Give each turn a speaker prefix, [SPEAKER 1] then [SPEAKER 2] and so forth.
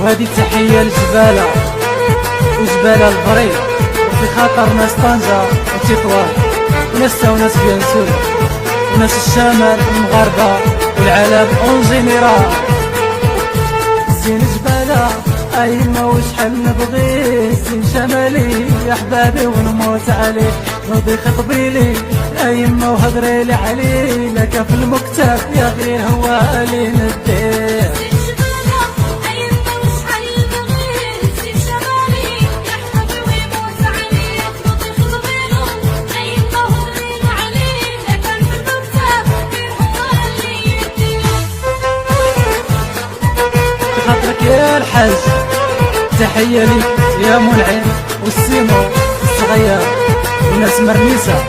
[SPEAKER 1] وهذه تحية لجبالة وجبالة البريد، وفي خاطر ناس طنجة وتطوان وناس وناس بيانسور وناس الشمال المغاربة والعالم اون جينيرال. زين جبالة أيما وشحال نبغي زين شمالي يا حبابي ونموت عليه، نوضي خطبي لي أيما وهضري لي عليه، لك في المكتب يا غير هو اللي نديه. خاطرك يا الحاج تحية ليك يا مول العين والسيمو الصغير وناس مرميسة